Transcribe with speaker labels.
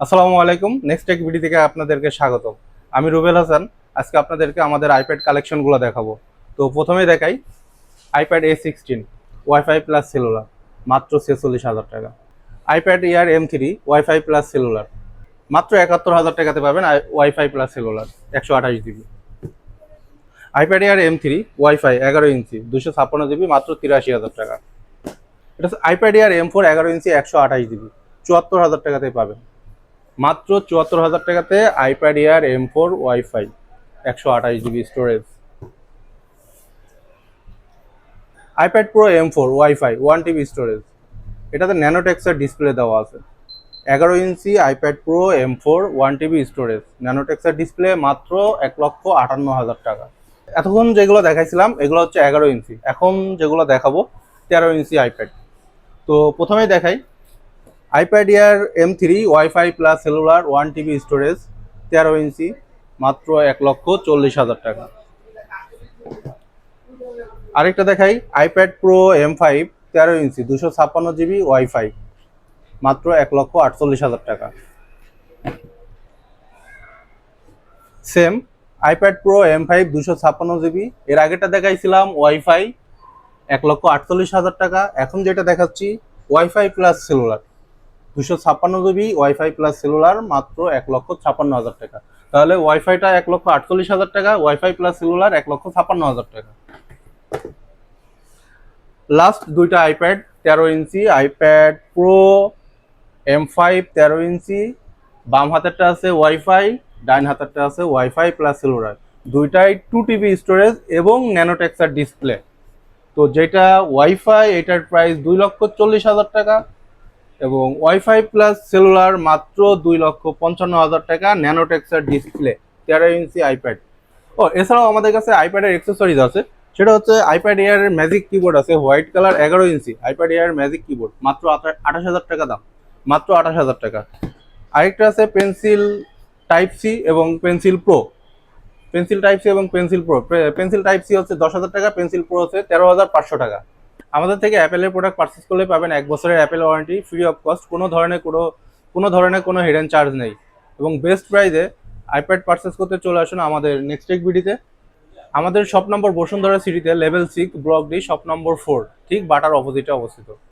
Speaker 1: আসসালামু আলাইকুম। Next take video থেকে আপনাদেরকে স্বাগতম। আমি রুবেল হাসান। আজকে আপনাদেরকে আমাদের আইপ্যাড কালেকশনগুলো দেখাবো। তো প্রথমেই দেখাই iPad A16 wifi plus cellular, মাত্র 46,000 টাকা। IPad air M3 wifi plus cellular, মাত্র 71,000 টাকাতে পাবেন wifi plus cellular 128 GB. IPad air M3 wifi 11 ইঞ্চি 256 জিবি, মাত্র 83,000 টাকা। এটা হচ্ছে আইপ্যাড এয়ার M4 11 ইঞ্চি 128 জিবি, 74,000 টাকাতে পাবেন। মাত্র 74,000 টাকাতে iPad Air M4 wifi 128 GB storage. IPad Pro M4 wifi 1 TB storage, এটাতে ন্যানোটেক্সের ডিসপ্লে দেওয়া আছে। 11 inch iPad Pro M4 1 TB storage, ন্যানোটেক্সের ডিসপ্লে, মাত্র 1,58,000 টাকা। এতক্ষণ যেগুলো দেখাইছিলাম এগুলো হচ্ছে 11 ইঞ্চি, এখন যেগুলো দেখাবো 13 ইঞ্চি আইপ্যাড। তো প্রথমেই দেখাই iPad air M3 wifi plus cellular 1 TB storage, 13 ইঞ্চি, মাত্র 1,40,000 টাকা। আরেকটা দেখাই আইপ্যাড প্রো M5 13 ইঞ্চি 256 জিবি ওয়াইফাই, মাত্র 1,48,000 টাকা। Same iPad pro M5 256 GB, এর আগেটা দেখাইছিলাম ওয়াইফাই 1,48,000 টাকা। এখন যেটা দেখাচ্ছি wifi plus cellular 256 GB wifi plus cellular, মাত্র 1,56,000 টাকা। তাহলে ওয়াইফাইটা 1,48,000 টাকা, ওয়াইফাই প্লাস সেলুলার 1,56,000 টাকা। লাস্ট দুইটা আইপ্যাড 13 ইঞ্চি আইপ্যাড প্রো M5 13 ইঞ্চি, বাম হাতেরটা আছে ওয়াইফাই, ডাইন হাতেরটা আছে ওয়াইফাই প্লাস সেলুলার, দুইটাই 2 TB স্টোরেজ এবং ন্যানোটেক্সার ডিসপ্লে। তো যেটা ওয়াইফাই এটার প্রাইস 2,40,000 টাকা এবং ওয়াইফাই প্লাস সেলুলার মাত্র 2,55,000 টাকা, ন্যানোটেক্সার ডিসপ্লে 13 ইঞ্চি আইপ্যাড। ও এছাড়াও আমাদের কাছে আইপ্যাডের অ্যাক্সেসরিজ আছে, সেটা হচ্ছে আইপ্যাড এয়ারের ম্যাজিক কিবোর্ড আছে white colour 11 inch iPad Air magic keyboard, মাত্র 28,000 টাকা দাম, মাত্র 28,000 টাকা। আরেকটা আছে পেন্সিল টাইপ সি এবং pencil pro, pencil type C এবং pencil pro. Pencil type C হচ্ছে 10,000 টাকা, পেন্সিল প্রো হচ্ছে 13,500 টাকা। আমাদের থেকে অ্যাপেলের প্রোডাক্ট পারচেস করলে পাবেন 1 বছরের Apple warranty free of cost, কোনো ধরনের হেডেন চার্জ নেই এবং বেস্ট প্রাইসে আইপ্যাড পারচেস করতে চলে আসুন আমাদের নেক্সট টেক ভিডিওতে। আমাদের শপ নম্বর বসুন্ধরা সিটিতে level 6 block D shop number 4, ঠিক বাটার অপোজিটে অবস্থিত।